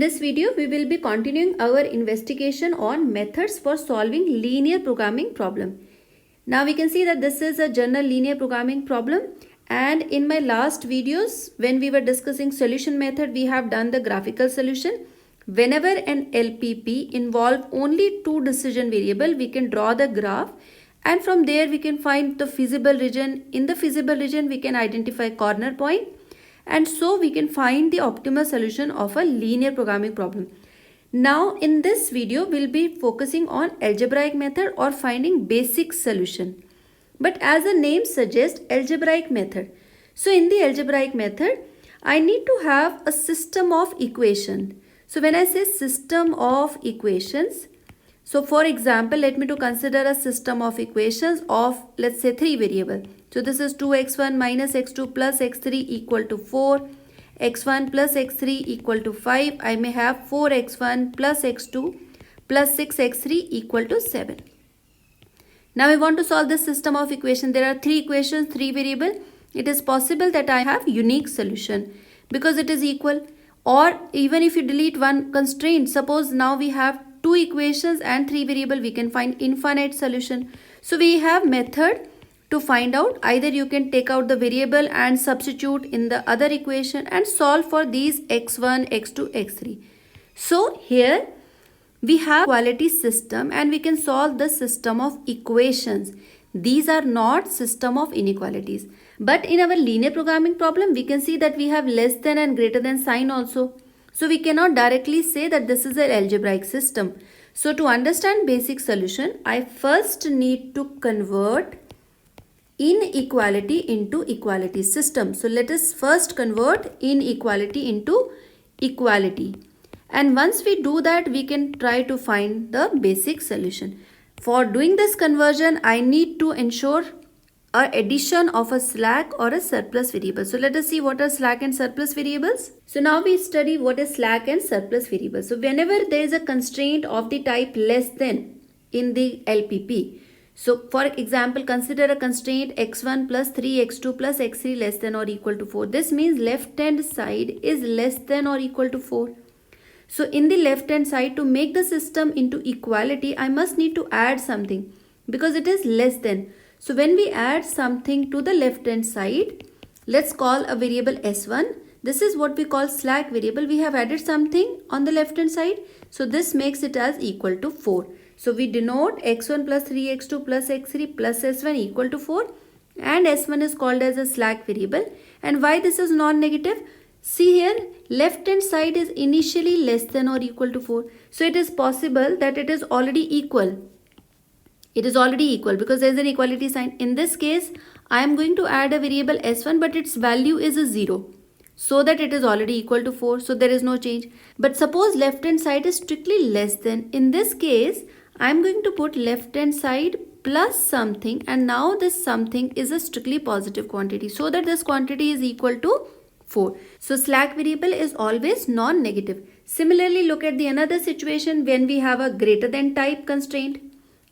this video, we will be continuing our investigation on methods for solving linear programming problem. Now we can see that this is a general linear programming problem, and in my last videos when we were discussing solution method, we have done the graphical solution. Whenever an LPP involve only two decision variable, we can draw the graph, and from there we can find the feasible region. In the feasible region, we can identify corner point, and so we can find the optimal solution of a linear programming problem. Now in this video, we'll be focusing on algebraic method or finding basic solution. But as the name suggests, algebraic method. So in the algebraic method, I need to have a system of equation. So when I say system of equations, so for example, let me to consider a system of equations of, let's say, three variable. So this is 2x1 minus x2 plus x3 equal to 4, x1 plus x3 equal to 5. I may have 4x1 plus x2 plus 6x3 equal to 7. Now we want to solve this system of equation. There are three equations, three variable. It is possible that I have unique solution because it is equal. Or even if you delete one constraint, suppose now we have two equations and three variable, we can find infinite solution. So we have method to find out. Either you can take out the variable and substitute in the other equation and solve for these x1, x2, x3. So here we have quality system and we can solve the system of equations. These are not system of inequalities. But in our linear programming problem, we can see that we have less than and greater than sign also. So we cannot directly say that this is an algebraic system. So to understand basic solution, I first need to convert inequality into equality system. So let us first convert inequality into equality. And once we do that, we can try to find the basic solution. For doing this conversion, I need to ensure a addition of a slack or a surplus variable. So let us see what are slack and surplus variables. So now we study what is slack and surplus variable. So whenever there is a constraint of the type less than in the LPP. So for example, consider a constraint x1 plus 3x2 plus x3 less than or equal to 4. This means left hand side is less than or equal to 4. So in the left hand side, to make the system into equality, I must need to add something because it is less than. So when we add something to the left hand side, let's call a variable s1. This is what we call slack variable. We have added something on the left hand side. So this makes it as equal to 4. So we denote x1 plus 3x2 plus x3 plus s1 equal to 4. And s1 is called as a slack variable. And why this is non-negative? See here, left hand side is initially less than or equal to 4. So it is possible that it is already equal. It is already equal because there is an equality sign. In this case, I am going to add a variable s1, but its value is a 0. So that it is already equal to 4. So there is no change. But suppose left hand side is strictly less than. In this case, I am going to put left hand side plus something, and now this something is a strictly positive quantity. So that this quantity is equal to 4. So slack variable is always non-negative. Similarly, look at the another situation when we have a greater than type constraint.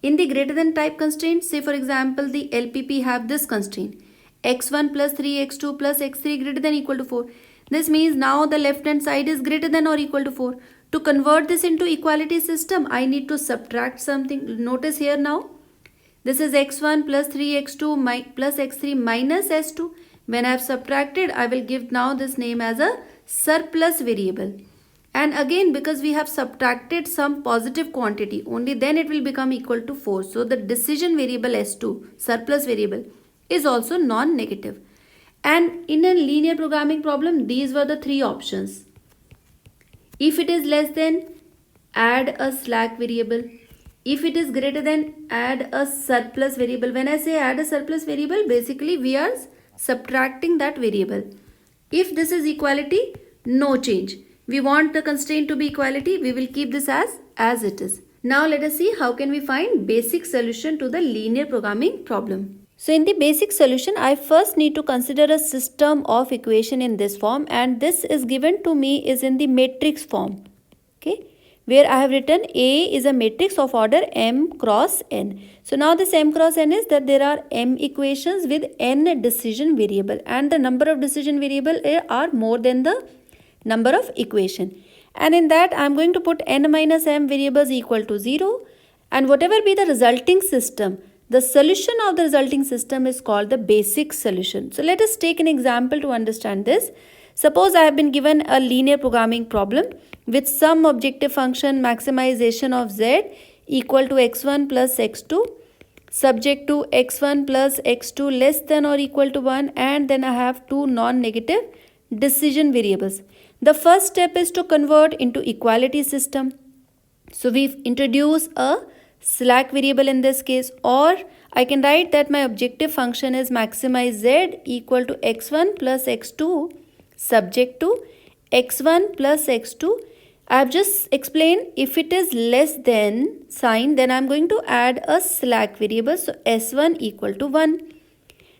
In the greater than type constraint, say for example, the LPP have this constraint. x1 plus 3x2 plus x3 greater than equal to 4. This means now the left hand side is greater than or equal to 4. To convert this into equality system, I need to subtract something. Notice here now, this is x1 plus 3x2 plus x3 minus s2. When I have subtracted, I will give now this name as a surplus variable. And again, because we have subtracted some positive quantity, only then it will become equal to 4. So the decision variable s2, surplus variable, is also non-negative. And in a linear programming problem, these were the three options. If it is less than, add a slack variable. If it is greater than, add a surplus variable. When I say add a surplus variable, basically we are subtracting that variable. If this is equality, no change. We want the constraint to be equality. We will keep this as it is. Now let us see how can we find basic solution to the linear programming problem. So in the basic solution, I first need to consider a system of equation in this form, and this is given to me is in the matrix form. Okay, where I have written A is a matrix of order m cross n. So now this m cross n is that there are m equations with n decision variable, and the number of decision variable are more than the number of equation. And in that I am going to put n minus m variables equal to 0, and whatever be the resulting system, the solution of the resulting system is called the basic solution. So let us take an example to understand this. Suppose I have been given a linear programming problem with some objective function maximization of z equal to x1 plus x2, subject to x1 plus x2 less than or equal to 1, and then I have two non-negative decision variables. The first step is to convert into equality system. So we've introduced a slack variable in this case, or I can write that my objective function is maximize z equal to x1 plus x2 subject to x1 plus x2. I have just explained if it is less than sign, then I am going to add a slack variable, so s1 equal to 1.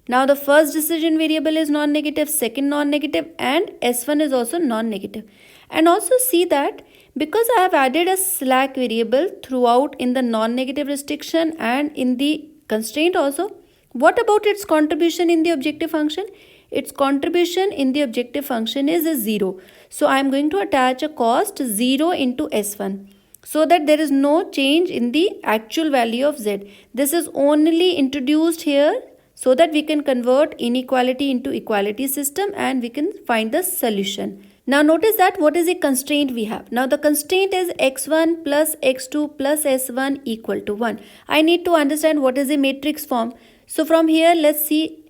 Now the first decision variable is non-negative, second non-negative, and s1 is also non-negative. And also see that because I have added a slack variable throughout in the non-negative restriction and in the constraint also, what about its contribution in the objective function? Its contribution in the objective function is a 0. So I am going to attach a cost 0 into s1 so that there is no change in the actual value of z. This is only introduced here so that we can convert inequality into equality system and we can find the solution. Now notice that what is the constraint we have. Now the constraint is x1 plus x2 plus s1 equal to 1. I need to understand what is the matrix form. So from here let's see,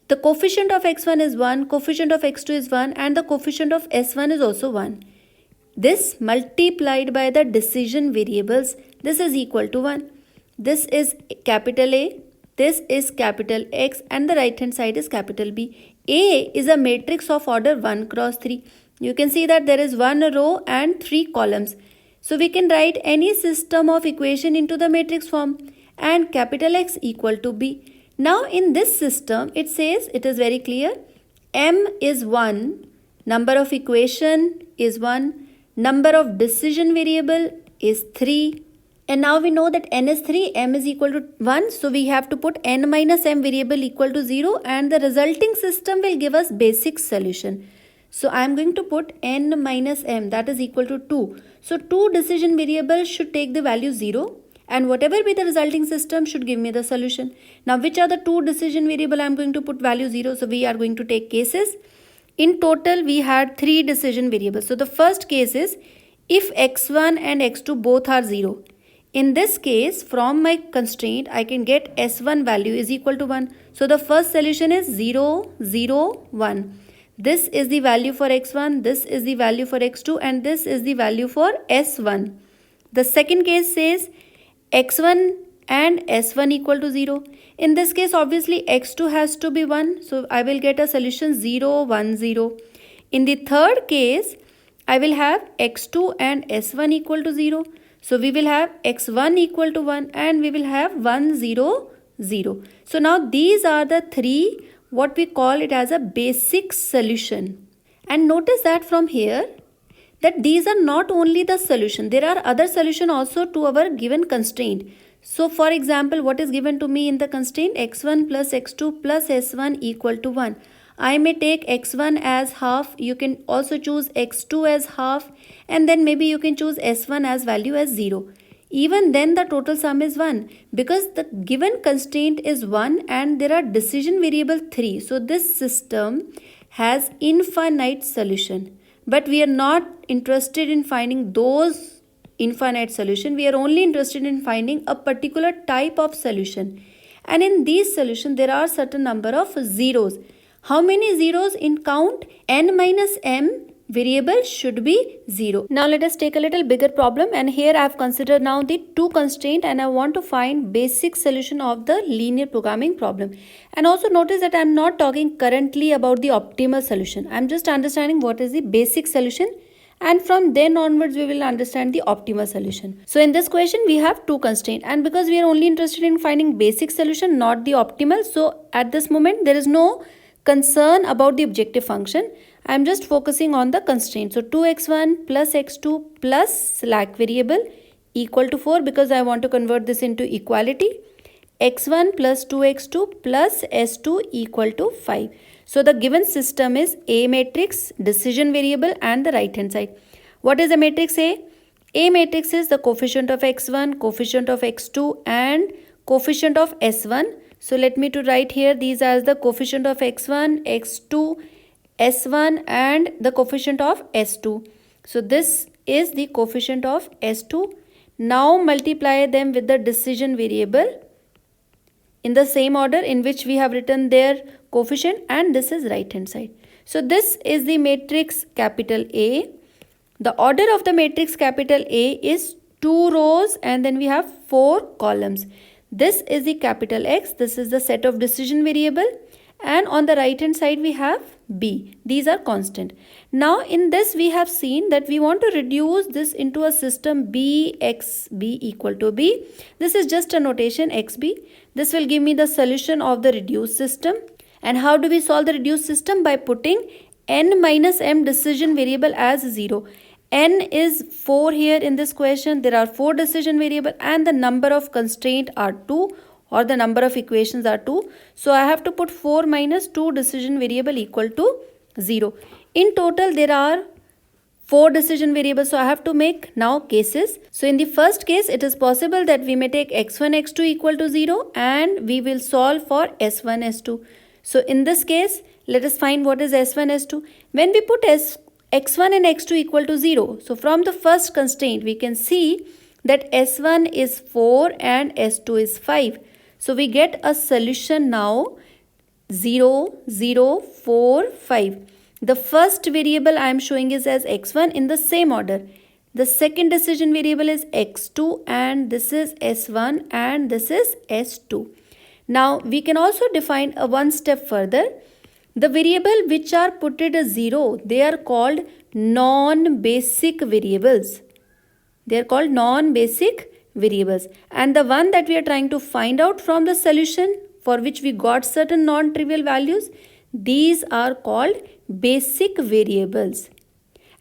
the coefficient of x1 is 1, coefficient of x2 is 1, and the coefficient of s1 is also 1. This multiplied by the decision variables, this is equal to 1. This is capital A, this is capital X, and the right hand side is capital B. A is a matrix of order 1 cross 3. You can see that there is 1 row and 3 columns. So we can write any system of equation into the matrix form, and capital X equal to B. Now in this system it says, it is very clear, m is 1, number of equation is 1, number of decision variable is 3, and now we know that n is 3, m is equal to 1, so we have to put n minus m variable equal to 0, and the resulting system will give us basic solution. So I am going to put n minus m, that is equal to 2. So two decision variables should take the value 0. And whatever be the resulting system should give me the solution. Now which are the two decision variable I am going to put value 0? So we are going to take cases. In total we had 3 decision variables. So the first case is if x1 and x2 both are 0. In this case from my constraint I can get s1 value is equal to 1. So the first solution is 0, 0, 1. This is the value for x1, this is the value for x2, and this is the value for s1. The second case says x1 and s1 equal to 0. In this case obviously x2 has to be 1. So I will get a solution 0, 1, 0. In the third case I will have x2 and s1 equal to 0. So we will have x1 equal to 1 and we will have 1, 0, 0. So now these are the 3 what we call it as a basic solution. And notice that from here that these are not only the solution, there are other solution also to our given constraint. So for example, what is given to me in the constraint? x1 plus x2 plus s1 equal to 1. I may take x1 as half, you can also choose x2 as half, and then maybe you can choose s1 as value as 0. Even then the total sum is 1 because the given constraint is 1 and there are decision variable 3. So this system has infinite solution. But we are not interested in finding those infinite solution. We are only interested in finding a particular type of solution. And in these solutions, there are certain number of zeros. How many zeros in count? N minus m variable should be 0. Now let us take a little bigger problem, and here I have considered now the two constraint and I want to find basic solution of the linear programming problem. And also notice that I am not talking currently about the optimal solution. I am just understanding what is the basic solution, and from then onwards we will understand the optimal solution. So in this question we have two constraints, and because we are only interested in finding basic solution, not the optimal, so at this moment there is no concern about the objective function. I am just focusing on the constraint. So 2x1 plus x2 plus slack variable equal to 4 because I want to convert this into equality. x1 plus 2x2 plus s2 equal to 5. So the given system is A matrix, decision variable and the right hand side. What is the matrix A? A matrix is the coefficient of x1, coefficient of x2 and coefficient of s1. So let me to write here, these are the coefficient of x1, x2, s1 and the coefficient of s2. So this is the coefficient of s2. Now multiply them with the decision variable in the same order in which we have written their coefficient, and this is right hand side. So this is the matrix capital A. The order of the matrix capital A is 2 rows and then we have 4 columns. This is the capital X. This is the set of decision variable, and on the right hand side we have B. These are constant. Now in this we have seen that we want to reduce this into a system B x B equal to B. This is just a notation XB. This will give me the solution of the reduced system. And how do we solve the reduced system? By putting n minus m decision variable as 0. N is 4 here in this question. There are 4 decision variable and the number of constraint are 2, or the number of equations are 2. So I have to put 4 minus 2 decision variable equal to 0. In total there are 4 decision variables. So I have to make now cases. So in the first case it is possible that we may take x1, x2 equal to 0 and we will solve for s1, s2. So in this case let us find what is s1, s2. When we put x1 and x2 equal to 0. So from the first constraint we can see that s1 is 4 and s2 is 5. So we get a solution now 0, 0, 4, 5. The first variable I am showing is as x1 in the same order. The second decision variable is x2 and this is s1 and this is s2. Now we can also define a one step further. The variable which are put at a 0, they are called non-basic variables. They are called non-basic variables. And the one that we are trying to find out from the solution for which we got certain non-trivial values, these are called basic variables.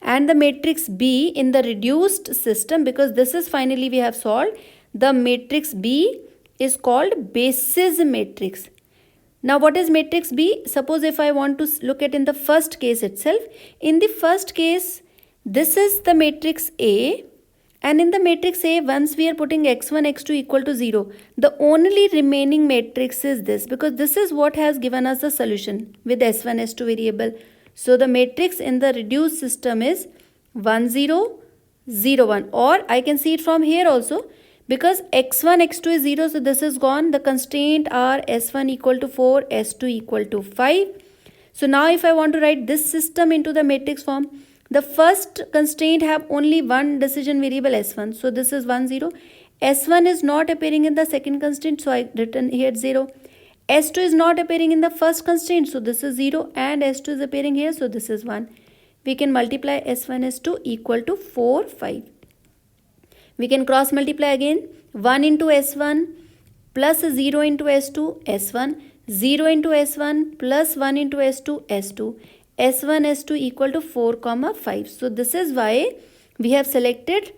And the matrix B in the reduced system, because this is finally we have solved, the matrix B is called basis matrix. Now what is matrix B? Suppose if I want to look at in the first case itself. In the first case, this is the matrix A. And in the matrix A, once we are putting x1, x2 equal to 0, the only remaining matrix is this, because this is what has given us the solution with s1, s2 variable. So the matrix in the reduced system is 1, 0, 0, 1. Or I can see it from here also. Because x1, x2 is 0, so this is gone. The constraint are s1 equal to 4, s2 equal to 5. So now if I want to write this system into the matrix form, the first constraint have only one decision variable s1. So this is 1, 0. s1 is not appearing in the second constraint, so I written here 0. s2 is not appearing in the first constraint, so this is 0. And s2 is appearing here, so this is 1. We can multiply s1, s2 equal to 4, 5. We can cross multiply again. 1 into s1 plus 0 into s2, s1. 0 into s1 plus 1 into s2, s2. s1, s2 equal to 4, 5. So this is why we have selected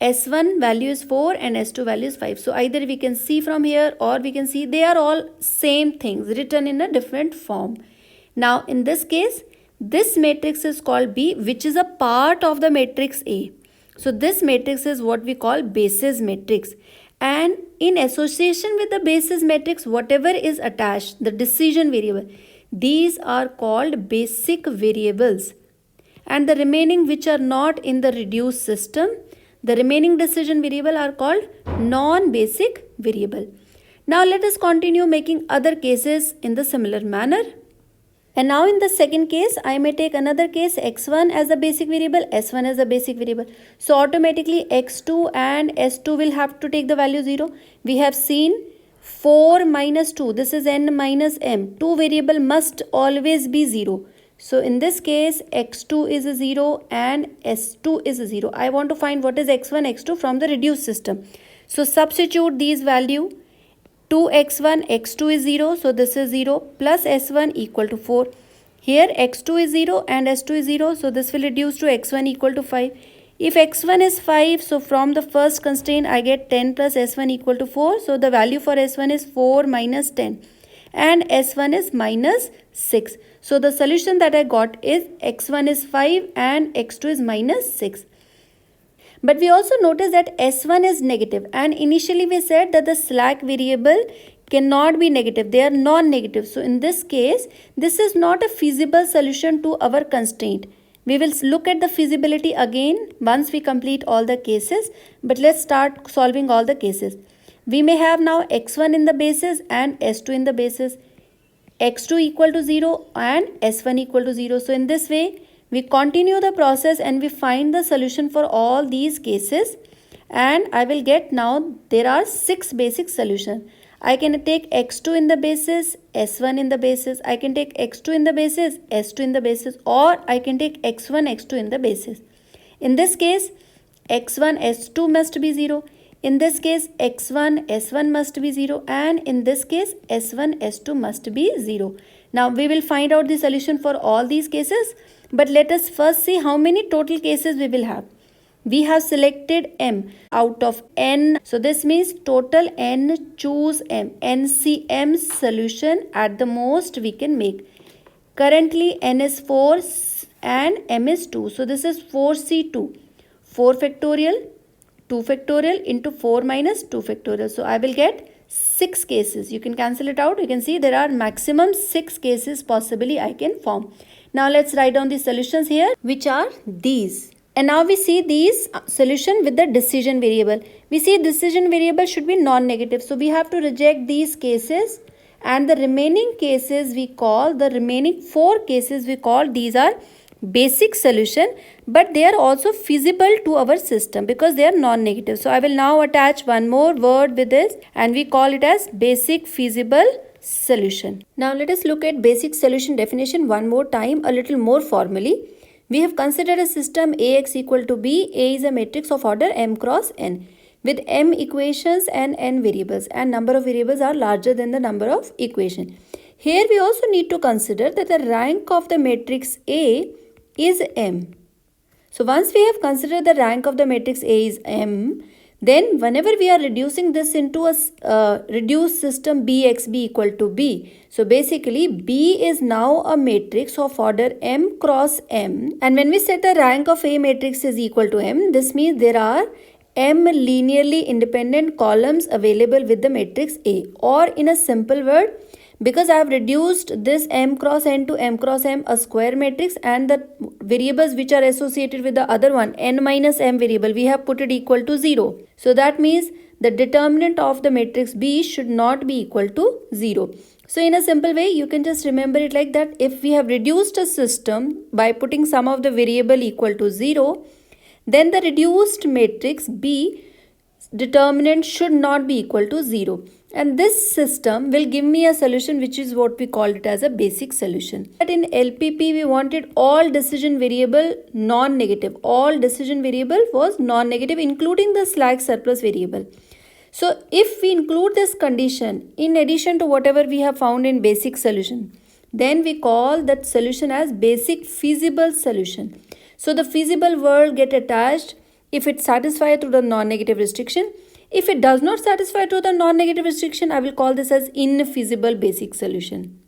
s1 value is 4 and s2 value is 5. So either we can see from here or we can see they are all same things written in a different form. Now in this case, this matrix is called B, which is a part of the matrix A. So this matrix is what we call basis matrix. And in association with the basis matrix, whatever is attached, the decision variable, these are called basic variables. And the remaining which are not in the reduced system, the remaining decision variable are called non-basic variable. Now let us continue making other cases in the similar manner. And now in the second case, I may take another case x1 as a basic variable, s1 as a basic variable. So automatically x2 and s2 will have to take the value 0. We have seen 4 minus 2, this is n minus m. Two variable must always be 0. So in this case, x2 is a 0 and s2 is a 0. I want to find what is x1, x2 from the reduced system. So substitute these value. 2x1, x2 is 0, so this is 0 plus s1 equal to 4. Here x2 is 0 and s2 is 0, so this will reduce to x1 equal to 5. If x1 is 5, so from the first constraint I get 10 plus s1 equal to 4. So the value for s1 is 4 minus 10 and s1 is minus 6. So the solution that I got is x1 is 5 and x2 is minus 6. But we also notice that S1 is negative, and initially we said that the slack variable cannot be negative, they are non-negative. So in this case, this is not a feasible solution to our constraint. We will look at the feasibility again once we complete all the cases, but let's start solving all the cases. We may have now x1 in the basis and s2 in the basis, x2 equal to 0 and s1 equal to 0. So in this way, we continue the process and we find the solution for all these cases, and I will get now there are 6 basic solutions. I can take x2 in the basis, s1 in the basis, I can take x2 in the basis, s2 in the basis, or I can take x1, x2 in the basis. In this case, x1, s2 must be 0. In this case, x1, s1 must be 0, and in this case, s1, s2 must be 0. Now, we will find out the solution for all these cases, but let us first see how many total cases we will have. We have selected M out of N. So, this means total N, choose M. NCM solution at the most we can make. Currently, N is 4 and M is 2. So, this is 4C2. 4 factorial. 2 factorial into 4 minus 2 factorial. So, I will get 6 cases. You can cancel it out. You can see there are maximum 6 cases possibly I can form. Now, let's write down the solutions here, which are these. And now we see these solution with the decision variable. We see decision variable should be non-negative. So, we have to reject these cases, and the remaining cases we call, the remaining 4 cases we call, these are basic solution, but they are also feasible to our system because they are non-negative. So I will now attach one more word with this, and we call it as basic feasible solution. Now let us look at basic solution definition one more time, a little more formally. We have considered a system Ax equal to B. A is a matrix of order m cross n with m equations and n variables, and number of variables are larger than the number of equations. Here we also need to consider that the rank of the matrix A is M. So once we have considered the rank of the matrix A is M, then whenever we are reducing this into a reduced system Bxb equal to B, so basically B is now a matrix of order M cross M, and when we set the rank of A matrix is equal to M, this means there are M linearly independent columns available with the matrix A, or in a simple word, because I have reduced this M cross N to M cross M, a square matrix, and the variables which are associated with the other one, N minus M variable, we have put it equal to 0. So that means the determinant of the matrix B should not be equal to 0. So in a simple way, you can just remember it like that. If we have reduced a system by putting some of the variable equal to 0, then the reduced matrix B determinant should not be equal to 0. And this system will give me a solution which is what we called it as a basic solution. But in LPP, we wanted all decision variable non-negative. All decision variable was non-negative, including the slack surplus variable. So if we include this condition in addition to whatever we have found in basic solution, then we call that solution as basic feasible solution. So the feasible word get attached if it satisfies to the non-negative restriction. If it does not satisfy to the non-negative restriction, I will call this as infeasible basic solution.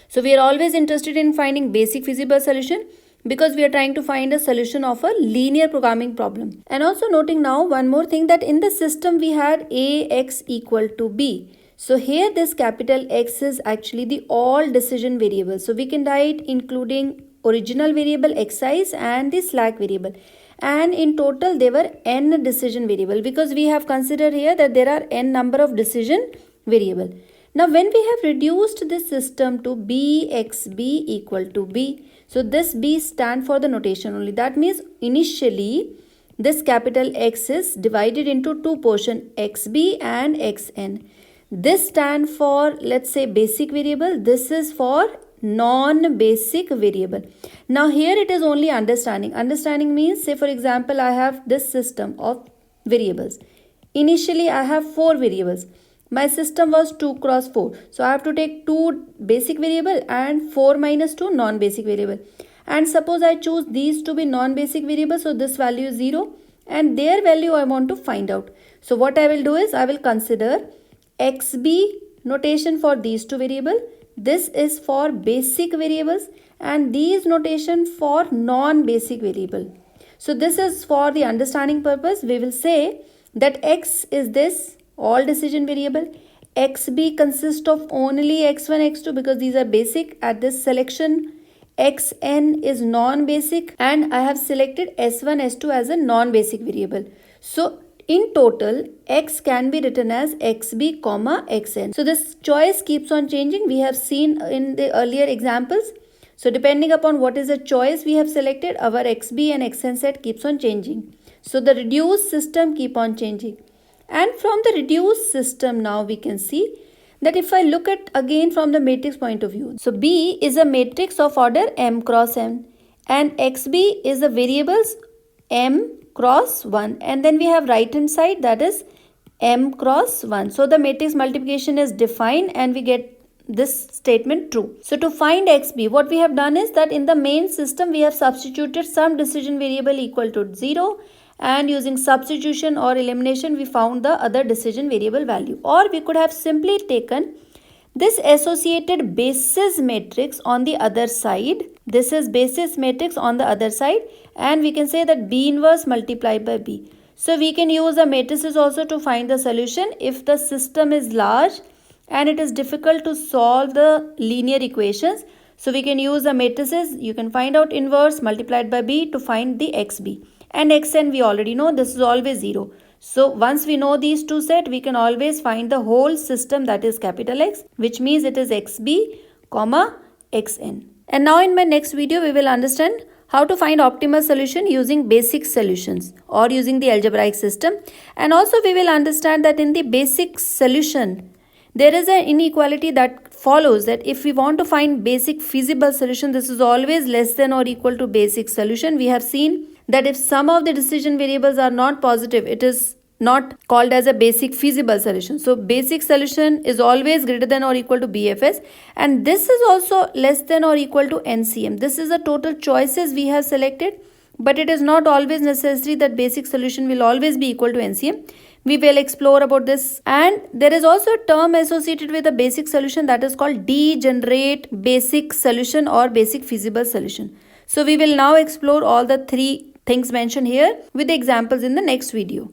So we are always interested in finding basic feasible solution because we are trying to find a solution of a linear programming problem. And also noting now one more thing, that in the system we had Ax equal to B. So here this capital X is actually the all decision variable. So we can write including original variable xis and the slack variable. And in total there were n decision variable, because we have considered here that there are n number of decision variable. Now when we have reduced this system to Bxb equal to B, so this B stand for the notation only. That means initially this capital X is divided into two portion, xb and xn. This stand for, let's say, basic variable. This is for non-basic variable. Now here it is only understanding. Understanding means, say for example, I have this system of variables. Initially I have 4 variables. My system was 2 cross 4. So I have to take 2 basic variable and 4 minus 2 non-basic variable. And suppose I choose these to be non-basic variables. So this value is 0 and their value I want to find out. So what I will do is I will consider xb notation for these two variables. this is for basic variables and these notation for non-basic variable. So this is for the understanding purpose. We will say that x is this all decision variable. xb consists of only x1, x2 because these are basic. At this selection, xn is non-basic and I have selected s1, s2 as a non-basic variable. So in total, x can be written as xb, xn. So this choice keeps on changing. We have seen in the earlier examples. So depending upon what is the choice we have selected, our xb and xn set keeps on changing. So the reduced system keep on changing. And from the reduced system now we can see that if I look at again from the matrix point of view. So B is a matrix of order m cross n and xb is the variables m cross 1 and then we have right hand side that is m cross 1. So the matrix multiplication is defined and we get this statement true. So to find xb, what we have done is that in the main system we have substituted some decision variable equal to 0 and using substitution or elimination we found the other decision variable value, or we could have simply taken this associated basis matrix on the other side. This is basis matrix on the other side and we can say that B inverse multiplied by B. So we can use the matrices also to find the solution if the system is large and it is difficult to solve the linear equations. So we can use the matrices. You can find out inverse multiplied by B to find the xb. And xn we already know this is always 0. So once we know these two set, we can always find the whole system that is capital X, which means it is xb, xn. And now in my next video, we will understand how to find optimal solution using basic solutions or using the algebraic system. And also we will understand that in the basic solution, there is an inequality that follows that if we want to find basic feasible solution, this is always less than or equal to basic solution. We have seen that if some of the decision variables are not positive, it is not called as a basic feasible solution. So basic solution is always greater than or equal to BFS, and this is also less than or equal to NCM. This is the total choices we have selected, but it is not always necessary that basic solution will always be equal to NCM. We will explore about this, and there is also a term associated with a basic solution that is called degenerate basic solution or basic feasible solution. So we will now explore all the three things mentioned here with the examples in the next video.